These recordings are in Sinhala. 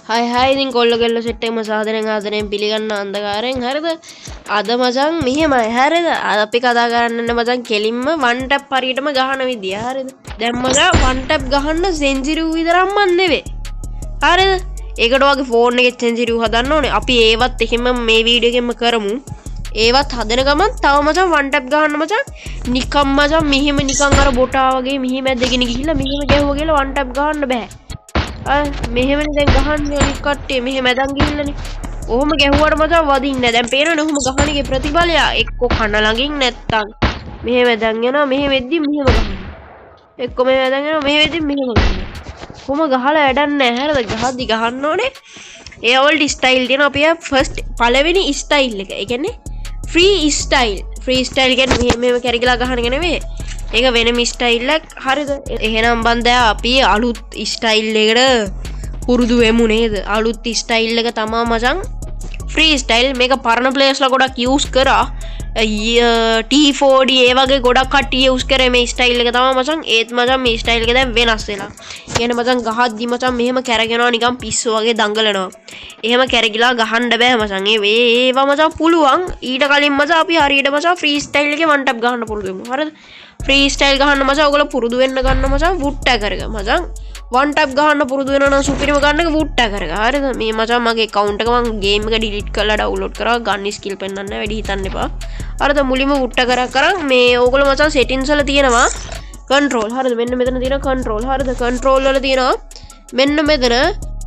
හයි හයි ඉතින් කොල්ල කෙල්ල සෙට් එකම සාදරයෙන් ආදරයෙන් පිළිගන්න අන්ධකාරයෙන් හරිද අද මචං මෙහෙමයි හරිද අපි කතා කරන්නේ මචං කෙලින්ම වන් ටැප් හරියටම ගහන විදිය හරිද දැන් මචං වන් ටැප් ගහන්න සෙන්චරි විතරක්ම නෙවෙයි හරිද ඒකට වගේ ෆෝන් එකේ සෙන්චරි හදන්න ඕනේ අපි ඒවත් එහෙම මේ වීඩියෝ එකෙම කරමු ඒවත් හදන ගමන් තව මචං වන් ටැප් ගහන්න මචං නිකම් මචං මෙහෙම නිකන් අර බොටා වගේ මෙහෙම ඇදගෙන ගිහිල්ලා මෙහෙම ගැහුවා කියලා වන් ටැප් ගහන්න බෑ මෙහෙමනේ දැන් ගහන්නේ අනිත් කට්ටිය මෙහෙම ඇදන් ගිහිල්ලානේ. ඔහොම ගැහුවාට මචං වදින්නේ නැහැ. දැන් පේනවනේ ඔහොම ගහනගේ ප්‍රතිඵලය එක්ක කන ළඟින් නැත්තම් මෙහෙම ඇදන් යනවා මෙහෙම වෙද්දි මෙහෙම ගහනවා. එක්ක මෙහෙම ඇදන් යනවා මෙහෙම වෙද්දි මෙහෙම ගහනවා. කොහොම ගහලා වැඩක් නැහැ. හරිද? ගහද්දි ගහන්න ඕනේ. ඒ වලට ස්ටයිල් තියෙනවා. අපි ෆස්ට් පළවෙනි ස්ටයිල් එක. ඒ කියන්නේ ෆ්‍රී ස්ටයිල්. ෆ්‍රී ස්ටයිල් කියන්නේ මෙහෙම කැරකිලා ගහන එක නෙවෙයි. ඒක වෙනම ස්ටයිල් එකක් හරිද එහෙනම් බන්දා අපි අලුත් ස්ටයිල් එකට පුරුදු වෙමු නේද අලුත් ස්ටයිල් එක තමයි මචං ෆ්‍රී ස්ටයිල් මේක පරණ ප්ලේයර්ස්ලා ගොඩක් යූස් කරා T4D ඒ වගේ ගොඩක් කට්ටිය යූස් කරේ මේ ස්ටයිල් එක තමයි මචං ඒත් මචං මේ ස්ටයිල් එක දැන් වෙනස් වෙලා කියන්නේ මචං ගහද්දි මචං මෙහෙම කැරගෙනවා නිකන් පිස්සු වගේ දඟලනවා එහෙම කැරකිලා ගහන්න බෑ මචං ඒවා මචං පුළුවන් ඊට කලින් මචං අපි හරියට මචං ෆ්‍රී ස්ටයිල් එකේ වන් ටැප් ගහන්න පුරුදු වෙමු හරිද ෆ්‍රී ස්ටයිල් ගහන්න මචං ඔයගොල්ලෝ පුරුදු වෙන්න ගන්න මචං වුඩ් ටැගර් එක මචං වන් ටැප් ගහන්න පුරුදු වෙනවා නම් සුපිරිම ගන්න එක වුඩ් ටැගර් එක හරිද මේ මචං මගේ account එක මම ගේම් එක ඩිලීට් කරලා ඩවුන්ලෝඩ් කරා ගන්න ස්කිල් පෙන්නන්න නැහැ වැඩි හිතන්න එපා හරිද මුලින්ම වුඩ් ටැගර් එක කරන් මේ ඕගොල්ලෝ මචං settings වල තියෙනවා control හරිද මෙන්න මෙතන තියෙනවා control හරිද control වල තියෙනවා මෙන්න මෙතන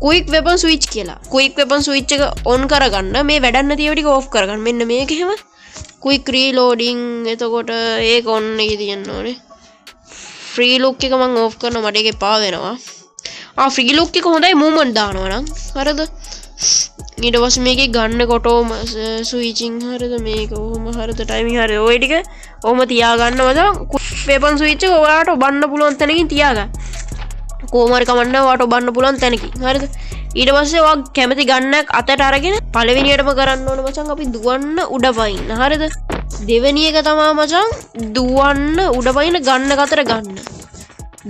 quick weapon switch කියලා quick weapon switch එක on කරගන්න මේ වැඩක් නැතිව ටික off කරගන්න මෙන්න මේක එහෙම quick reloading එතකොට ඒක on එකේ තියෙන්න ඕනේ free look එක මම off කරනවා මට ඒකේ පා වෙනවා free look එක හොඳයි movement දානවා නම් හරිද ඊට පස්සේ මේකේ ගන්න කොටෝම switching හරිද මේක ඔහොම හරිද timing හරිද ওই ටික ඔහොම තියාගන්න මචං weapon switch එක ඔයාලට ඔබන්න පුළුවන් තැනකින් තියාගන්න කොහොම හරි කමන්න ඔයාලට ඔබන්න පුළුවන් තැනකින් හරිද ඊට පස්සේ ඔයා කැමති ගන්නක් අතට අරගෙන පළවෙනියටම කරන්න ඕන මචං අපි දුවන්න උඩ පයින්න හරිද දෙවෙනි එක තමයි මචං දුවන්න උඩ පයින්න ගන්න අතර ගන්න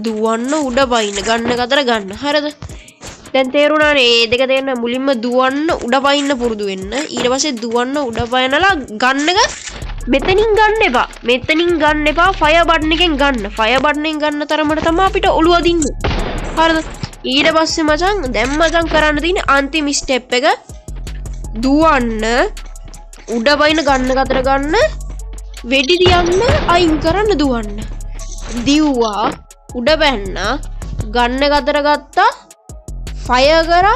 දුවන්න උඩ පයින්න ගන්න අතර ගන්න හරිද දැන් තේරුණානේ මේ දෙක දෙන්න මුලින්ම දුවන්න උඩ පයින්න පුරුදු වෙන්න ඊට පස්සේ දුවන්න උඩ පයනලා ගන්න එක මෙතනින් ගන්න එපා ෆයර් බටන් එකෙන් ගන්න ෆයර් බටන් එකෙන් ගන්න තරමට තමයි අපිට ඔළුව දින්නේ හරිද ඊට පස්සේ මචං දැන් මචං කරන්න තියෙන්නේ අන්තිම ස්ටෙප් එක දුවන්න උඩ පයින් ගන්න අතර ගන්න වෙඩි තියන්න අයින් කරන්න දුවන්න දිව්වා උඩ බැන්න ගන්න අතර ගත්තා ෆයර් කරා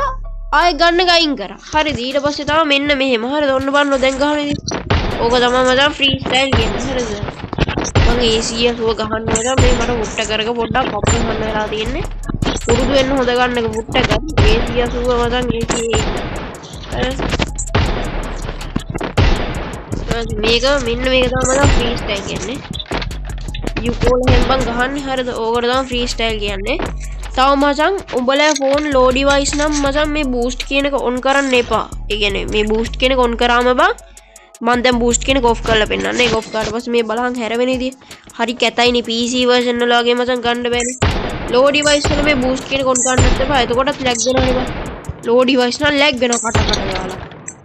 ආයෙ ගන්න එක අයින් කරා හරිද ඊට පස්සේ තමයි මෙන්න මෙහෙම හරිද ඔන්න බලන්න දැන් ගහන ඉතින් ඕක තමයි මචං ෆ්‍රී ස්ටයිල් කියන්නේ හරිද මම ඒසිය සුව ගහන්න ඕන මේ මට වුට්ට කරක පොඩ්ඩක් පොප්පන් හන්න වෙලා තියෙන්නේ පුරුදු වෙන්න හොද ගන්න එක වුට්ට කර ඒසිය සුව මචං ඒසිය මේක මෙන්න මේක තමයි මචං ෆ්‍රී ස්ටයිල් කියන්නේ යුකෝල හෙම්බන් ගහන්නේ හරිද ඕකට තමයි ෆ්‍රී ස්ටයිල් කියන්නේ තව මචං උඹලා ෆෝන් ලෝ ඩිවයිස් නම් මචං මේ බූස්ට් කියන එක ඔන් කරන්න එපා ඒ කියන්නේ මේ බූස්ට් කියන එක ඔන් කරාම බා මම දැන් බූස්ට් කියන එක ඔෆ් කරලා පෙන්නන්න ඒක ඔෆ් කරාට පස්සේ මේ බලහන් හැරවෙන විදිය හරි කැතයිනේ PC version වල වගේ මචං ගන්න බෑනේ ලෝ ඩිවයිස් වල මේ බූස්ට් කියන එක ඔන් කරන්නත් එපා එතකොටත් ලැග් වෙනවා නේද ලෝ ඩිවයිස් නම් ලැග් වෙනවා කට යාලා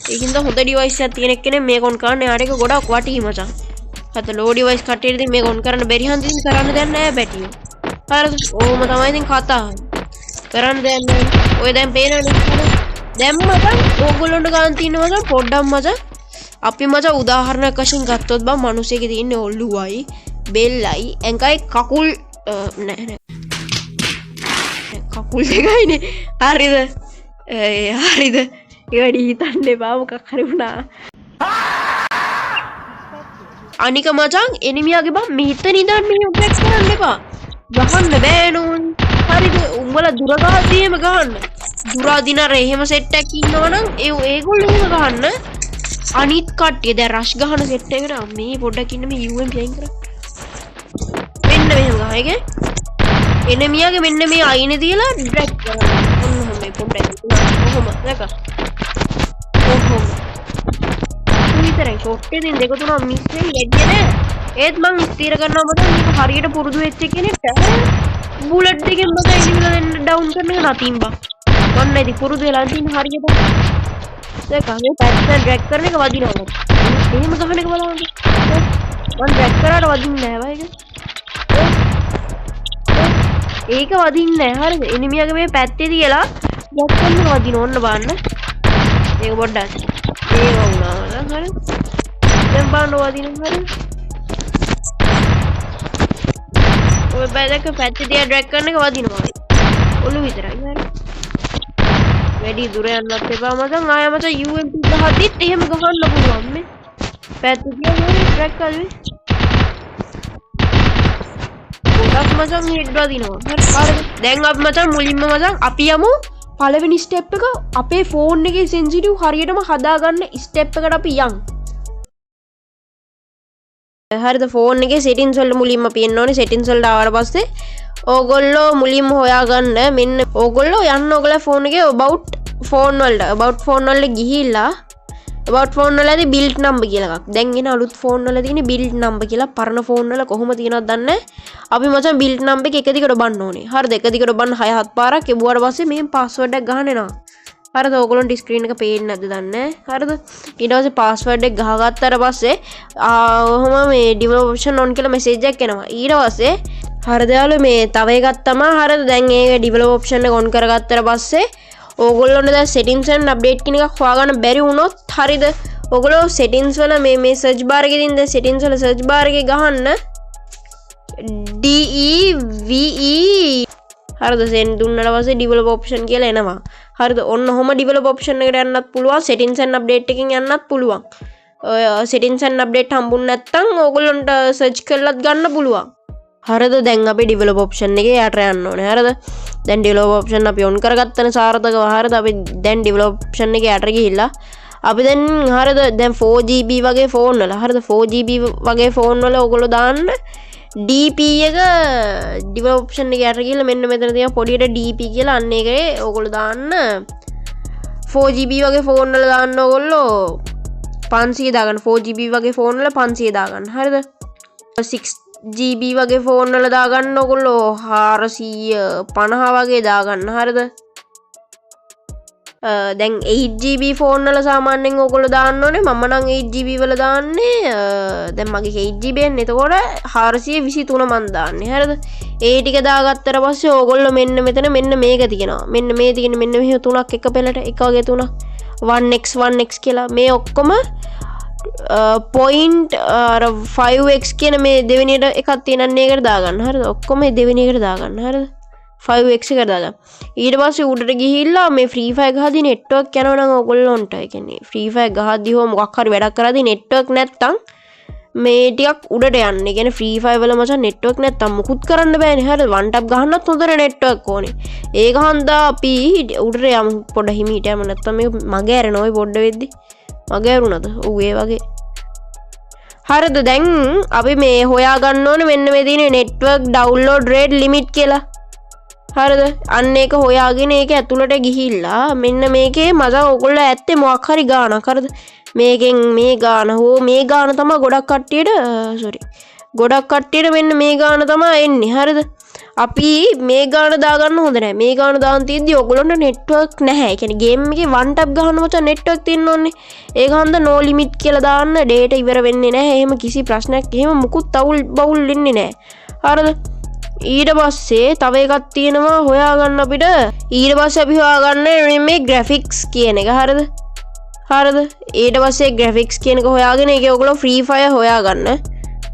ඒකින්ද හොඳ ඩිවයිස් එකක් තියෙන එක්කනේ මේක ඔන් කරන්න යාට එක ගොඩක් වටී මචං හත ලෝ ඩිවයිස් කට්ටියට ඉතින් මේක ඔන් කරන්න බැරි හන්ද ඉතින් කරන්න දෙයක් නැහැ බැටියෝ හරිද ඕම තමයි ඉතින් කතාව කරන්න දෙයක් නැහැ ඔය දැන් පේනවනේ දැන් මචං ඕගොල්ලොන්ට ගන්න තියෙනවා මචං පොඩ්ඩක් මචං අපි මචං උදාහරණයක් වශයෙන් ගත්තොත් බං මිනිස්සෙගේ තියෙන්නේ ඔළුවයි බෙල්ලයි ඇඟයි කකුල් නෑ කකුල් දෙකයිනේ හරිද හරිද ඒ වැඩි හිතන්න එපා මොකක් හරි වුණා අනික මචං එනිමියාගේ බං මෙතන ඉඳන් මේ ඔබෙක් කරන්න එපා ගහන්න බෑ නෝන් හරිද උඹලා දුර ගහද්දීම ගහන්න දුර අදිනර එහෙම සෙට් එකක් ඉන්නවනම් ඒගොල්ලෝ එහෙම ගහන්න අනිත් කට්ටිය දැන් රෂ් ගහන සෙට් එකට මේ පොඩ්ඩක් ඉන්න මේ UMP අයින් කරා මෙන්න මෙහෙම ගහයිගේ එනිමියාගේ මෙන්න මේ අයිනේ තියලා ඩ්‍රැග් කරනවා ඔන්න මේ පොඩ්ඩක් කොහොම දැක කොහොම විතරයි ෂොට් එකෙන් දෙක තුනක් මිස් වෙයි ලැජ්ජ නෑ ඒත් මං ස්ථිර කරනවා මට මේක හරියට පුරුදු වෙච්ච කෙනෙක්ට බුලට් එකෙන් මම එලිමිලා දෙන්න ඩවුන් කරන එක නතින් බා ඔන්න ඉතින් පුරුදු වෙලා තියෙන හරියට දැන් මේ පැත්ත ඩ්‍රැග් කරන එක වදිනවා එහෙම ගහන එක බලන්න මම ඩ්‍රැග් කරාට වදින්නේ නැහැ වයික ඒක වදින්නේ නැහැ හරිද එනිමියාගේ මේ පැත්තේ තියලා ඩ්‍රැග් කරන වදින ඕන්න බලන්න ඒක පොඩ්ඩක් ඒක වුණා නේද හරි දැන් බලන්න වදින හරිද ඔය බෑදක පැත්තේ තියා ඩ්‍රැග් කරන එක වදිනවා ඔලු විතරයි හරි වැඩි දුර යන්නත් එපා මචං ආය මචං UMP ගහද්දිත් එහෙම ගහන්න පුළුවන් මේ පැත්තේ තියා ඩ්‍රැග් කරන්නේ ගොඩක් මචං හෙඩ් වදිනවා හරි දැන් අපි මචං මුලින්ම මචං අපි යමු පළවෙනි ස්ටෙප් එක අපේ ෆෝන් එකේ සෙන්සිටිව් හරියටම හදාගන්න ස්ටෙප් එකට අපි යන් හරිද ෆෝන් එකේ සෙටින්ස් වල මුලින්ම පියන්න ඕනේ සෙටින්ස් වලට ආවට පස්සේ ඕගොල්ලෝ මුලින්ම හොයාගන්න මෙන්න ඕගොල්ලෝ යන්න ඕගොල්ලෝ ෆෝන් එකේ about phone වලට ගිහිල්ලා about phone වලදී build number කියලා එකක් දැන් එන අලුත් ෆෝන් වල තියෙන build number කියලා පරණ ෆෝන් වල කොහොම තියෙනවද දන්නේ අපි මචං build number එක දිගට බන්න ඕනේ හරිද එක දිගට බන්න 6-7 පාරක් එබුවාට පස්සේ මේ password එක ගහන්න එනවා හරිද ඕගොල්ලන්ට ස්ක්‍රීන් එක පේන්නේ නැද්ද දන්නේ හරිද ඊට පස්සේ password එක ගහගත්තාට පස්සේ ඔහොම මේ develop option on කියලා message එකක් එනවා ඊට පස්සේ හරිද යාළුවෝ මේ තව එකක් තමයි හරිද දැන් ඒක develop option එක on කරගත්තාට පස්සේ ඕගොල්ලොන්ට දැන් settings and update කියන එකක් හොයාගන්න බැරි වුණොත් හරිද ඕගොල්ලෝ settings වල මේ search bar එකේ තියෙන දැන් settings වල search bar එකේ ගහන්න DEVE හරිද සෙන් දුන්නාට පස්සේ develop option කියලා එනවා හරිද ඔන්න ඔහොම develop option එකට යන්නත් පුළුවන් settings and update එකකින් යන්නත් පුළුවන් ඔය settings and update හම්බුනේ නැත්නම් ඕගොල්ලන්ට search කරලත් ගන්න පුළුවන් හරිද දැන් අපි develop option එකේ යට යන්න ඕනේ හරිද දැන් develop option අපි on කරගත්තනේ සාර්ථකව හරිද අපි දැන් develop option එකේ යට ගිහිල්ලා අපි දැන් හරිද දැන් 4GB වගේ ෆෝන් වල හරිද 4GB වගේ ෆෝන් වල ඕගොල්ලෝ දාන්න DP එක develop option එකේ යට ගිහිල්ලා මෙන්න මෙතන තියෙන පොඩියට DP කියලා අන්න ඒකේ ඕගොල්ලෝ දාන්න 4GB වගේ ෆෝන් වල දාන්න ඕගොල්ලෝ 500 දාගන්න 4GB වගේ ෆෝන් වල 500 දාගන්න හරිද 6GB වගේ ෆෝන් වල දාගන්න ඕගොල්ලෝ 450 වගේ දාගන්න හරිද දැන් 8GB ෆෝන් වල සාමාන්‍යයෙන් ඕගොල්ලෝ දාන්න ඕනේ මම නම් 8GB වල දාන්නේ දැන් මගේ 8GB එන්නේ එතකොට 423 මන් දාන්නේ හරිද ඒ ටික දාගත්තට පස්සේ ඕගොල්ලෝ මෙන්න මෙතන මෙන්න මේක තියෙනවා මෙන්න මේ තියෙන මෙන්න මෙහෙ තුනක් එක පෙළට එක වගේ තුනක් 1x කියලා මේ ඔක්කොම point 5x කියන මේ දෙවෙනියට එකක් තියෙනන්නේ ඒකට දාගන්න හරිද ඔක්කොම මේ දෙවෙනියකට දාගන්න හරිද 5x එකට දාගන්න ඊට පස්සේ උඩට ගිහිල්ලා මේ free fire ගහදී network යනවා නම් ඕගොල්ලොන්ට ඒ කියන්නේ free fire ගහදී හෝ මොකක් හරි වැඩක් කරද්දී network නැත්තම් මේ ටිකක් උඩට යන්න. ඒ කියන්නේ free fire වල මචං network නැත්තම් මුකුත් කරන්න බෑනේ. හරිද? one tap ගහන්නත් හොඳට network ඕනේ. ඒක හන්දා අපි උඩට යමු පොඩ හිමීට යමු නැත්තම් මේක මගේ ඇරෙනවා ඔය පොඩ වෙද්දි. මගේ ඇරුණාද? ඔව් ඒ වගේ. හරිද? දැන් අපි මේ හොයා ගන්න ඕනේ මෙන්න මේ තියෙන network download rate limit කියලා. හරිද? අන්න ඒක හොයාගෙන ඒක ඇතුළට ගිහිල්ලා මෙන්න මේකේ මචං ඔයගොල්ලෝ ඇත්තේ මොකක් හරි ගානක්. හරිද? මේකෙන් මේ ගාන හෝ මේ ගාන තමයි ගොඩක් කට්ටියට මෙන්න මේ ගාන තමයි එන්නේ. හරිද? අපි මේ ගාන දාගන්න හොඳ නැහැ. මේ ගාන දාන් තියද්දි ඔයගොල්ලන්ට network නැහැ. ඒ කියන්නේ game එකේ one tap ගහන්න මචං network තියෙන්න ඕනේ. ඒක හන්ද no limit කියලා දාන්න data ඉවර වෙන්නේ නැහැ. එහෙම කිසි ප්‍රශ්නයක් එහෙම මුකුත් අවුල් බවුල් වෙන්නේ නැහැ. හරිද? ඊට පස්සේ තව එකක් තියෙනවා හොයාගන්න අපිට. ඊට පස්සේ අපි හොයාගන්න මේ graphics කියන එක. හරිද? හරිද? ඊට පස්සේ graphics කියන එක හොයාගෙන ඒක ඔයගොල්ලෝ free fire හොයාගන්න.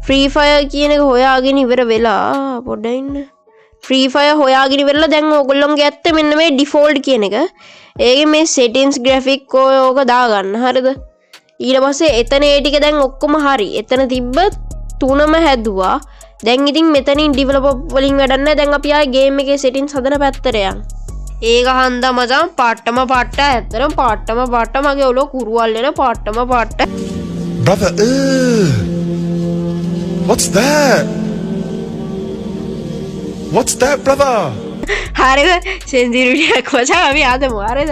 free fire කියන එක හොයාගෙන ඉවර වෙලා පොඩ්ඩක් ඉන්න. free fire හොයාගෙන ඉවරලා දැන් ඔයගොල්ලෝගේ ඇත්තේ මෙන්න මේ default කියන එක. ඒකේ මේ settings graphic ඕක දාගන්න. හරිද? ඊට පස්සේ එතන ඒ ටික දැන් ඔක්කොම හරි. එතන තිබ්බ තුනම හැදුවා. දැන් ඉතින් මෙතනින් developer වලින් වැඩක් නැහැ. දැන් අපි ආයේ game එකේ settings හදන පැත්තට යන්. ඒක හන්දා මචං පාට්ටම ඇත්තටම පාට්ටම මගේ ඔලෝ කුරුවල් වෙන පාට්ටම Brother, what's that? What's that, brother? හරිද සෙන්සිටිවිටියක් මචං අපි ආදමු හරිද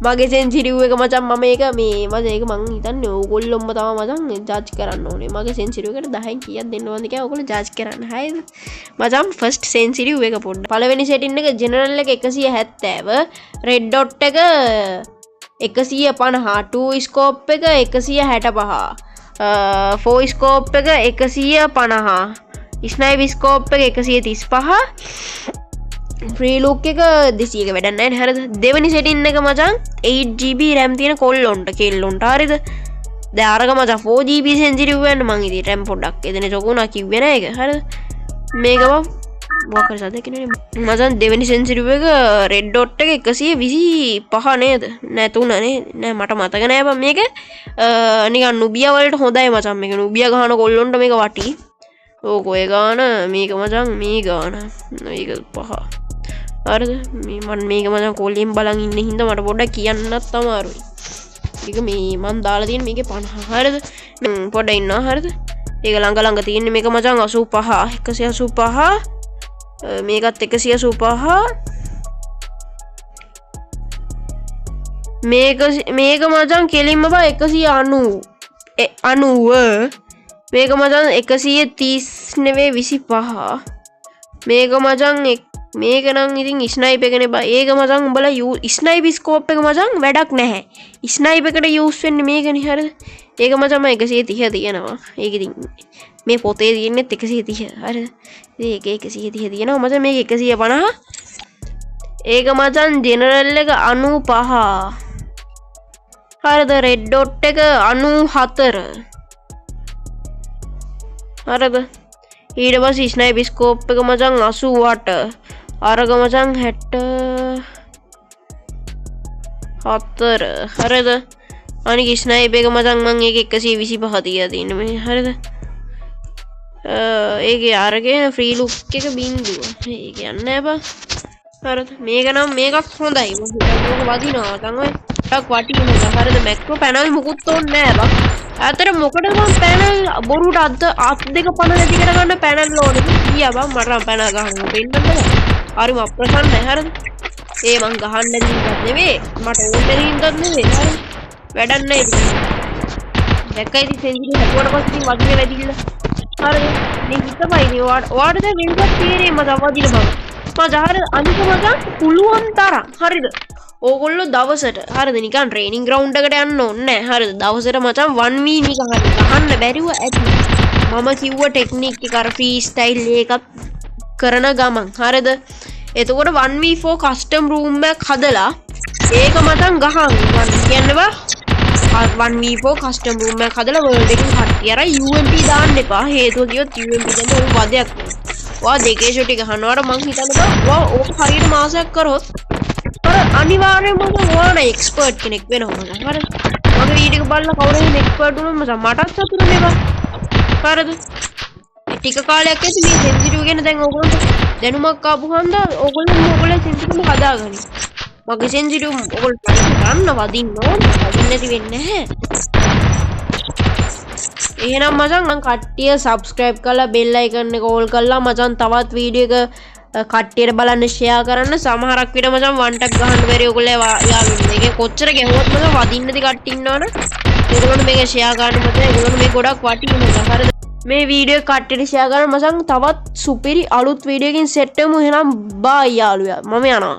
මගේ සෙන්සිටිව් එක මචං මම ඒක මේ මම ඒක මං හිතන්නේ ඕගොල්ලොම තමයි මචං ජජ් කරන්න ඕනේ මගේ සෙන්සිටිව් එකට 10න් කීයක් දෙන්න ඕනද කියලා ඕගොල්ලෝ ජජ් කරන්න හරිද මචං ෆස්ට් සෙන්සිටිව් එක පොඩ්ඩ පළවෙනි සෙටින් එක ජෙනරල් එක 170 රෙඩ් ඩොට් එක 150 2 ස්කෝප් එක 165 4 ස්කෝප් එක 150 ස්නයිප් ස්කෝප් එක 135 ෆ්‍රී ලුක් එක 200ක වැඩක් නැහැ හරිද දෙවෙනි සෙටින් එක මචං 8GB RAM තියෙන කොල්ලොන්ට කෙල්ලොන්ට හරිද දැන් අරක මචං 4GB සෙන්සිටිව් වෙන්න මං ඉතින් RAM පොඩ්ඩක් එදෙන චොකුණා කිව්වේ නෑ ඒක හරිද මේක මොකක් හරි සද්දයක් එන්නේ මචං දෙවෙනි සෙන්සිටිව් එක රෙඩ් ඩොට් එක 125 නේද නෑ 3 නෑ මට මතක නෑ බං මේක නිකන් නුබියා වලට හොඳයි මචං මේක නුබියා ගහන කොල්ලොන්ට මේක වටි ඕක ඔය ගාන මේක මචං මේ ගාන මේක 5 හරිද මම මේක මචං කොල්ලෙන් බලන් ඉන්න හින්දා මට පොඩ්ඩක් කියන්නත් අමාරුයි ඒක මේ මම දාලා තියෙන මේකේ 50 හරිද පොඩ්ඩක් ඉන්නවා හරිද ඒක ළඟ තියෙන්නේ මේක මචං 85 185 මේකත් 185 මේක මචං කෙලින්ම බා 190 මේක මචං 130 නෙවෙයි 25 මේක මචං මේක නම් ඉතින් ස්නයිප් එකනේ බා ඒක මචං උඹලා ස්නයිප් ස්කෝප් එක මචං වැඩක් නැහැ ස්නයිප් එකට යූස් වෙන්නේ මේකනේ හරිද ඒක මචං මම 130 තියෙනවා ඒක ඉතින් මේ පොතේ තියෙන්නේ 130 හරිද ඒක 130 තියෙනවා මචං මේක 150 ඒක මචං ජෙනරල් එක 95 හරිද රෙඩ් ඩොට් එක 94 හරිද ඊට පස්සේ ස්නයිප් ස්කෝප් එක මචං 88 අරක මචං 64 හරිද අනික ස්නයිප් එක මචං මං ඒක 125 තියලා තියෙන්නේ මේ හරිද ඒකේ අරගෙන ෆ්‍රී ලුක් එක බින්දුව ඒක යන්නේ බා හරිද මේක නම් මේකක් හොඳයි මොකද වදිනවා තමයි ටක් වටිනවා හරිද මැක්‍රෝ පැනල් මුකුත් ඕනේ නෑ බා අතර මොකටද මම පැනල් බොරුට අත් දෙක පණ නැති කර ගන්න පැනල් ඕනේ කියා බං මට නම් පැනල් ගහන්න දෙන්නද හරිම අප්‍රසන්නයි හරිද ඒ මං ගහන්න දෙන්නත් නෙවෙයි මට ඕනේ දෙන්නත් නෙවෙයි හරිද වැඩක් නැහැ ඉතින් දැක්කයි ඉතින් සෙන්සිටිව් හැදුවට පස්සේ ඉතින් වදින වැඩිilla හරිද මේ හිතපයි ඔයාට දැන් වෙනසක් තේරෙයි මම වදින බව මම ජහර අනික මචං පුළුවන් තරම් හරිද ඕගොල්ලෝ දවසට හරිද නිකන් ට්‍රේනින් ග්‍රවුන්ඩ් එකට යන්න ඕනේ නැහැ හරිද දවසට මචං 1v නිකන් ගහන්න බැරිව ඇති මම කිව්ව ටෙක්නික් එක අර ෆ්‍රී ස්ටයිල් එකක් කරන ගමන් හරිද එතකොට 1v4 කස්ටම් රූම් එකක් හදලා ඒක මචං ගහන්න මම කියන්නේ බා 1v4 කස්ටම් රූම් එකක් හදලා වර්ල්ඩ් එකකින් කට්ටිය අර UMP දාන්න එපා හේතුව කිව්වොත් UMP දැන් ඔය වදයක් ඔයා දෙකේ ෂොට් එක ගහනවාට මං හිතන්නේ බා ඔයා ඕක හරියට මාසයක් කරොත් අනිවාර්යයෙන්ම ඔයාලා එක්ස්පර්ට් කෙනෙක් වෙනවා මචං හරිද මගේ වීඩියෝ එක බලලා කවුරු හරි එක්ස්පර්ට් වුණොත් මචං මටත් සතුටුනේ බා හරිද ටික කාලයක් ඇති මේ සෙන්සිටිව් ගැන දැන් ඕගොල්ලෝ දැනුමක් ආපුහම ඕගොල්ලෝ සෙන්සිටිව් හදාගනි මගේ සෙන්සිටිව් ඕගොල්ලෝ ගන්න වදින්න ඕනේ වදින්න නැති වෙන්නේ නැහැ එහෙනම් මචං මං කට්ටිය සබ්ස්ක්‍රයිබ් කරලා බෙල් අයිකන් එක ඕල් කරලා මචං තවත් වීඩියෝ එක කට්ටියට බලන්න ෂෙයා කරන්න සමහරක් විට මචං වන් ටැප් ගහන්න බැරි ඔයගොල්ලෝ යාළුවෝ මේකේ කොච්චර ගැහුවත් මචං වදින්න නැති කට්ටිය ඉන්නවනේ ඒගොල්ලෝ මේක ෂෙයා ගන්න මචං ඒගොල්ලෝ මේ ගොඩක් වටිනවා හරිද මේ වීඩියෝ කට්ටියට ෂෙයා කරන්න මචං තවත් සුපිරි අලුත් වීඩියෝ එකකින් සෙට් වෙමු එහෙනම් බයි යාළුවා මම යනවා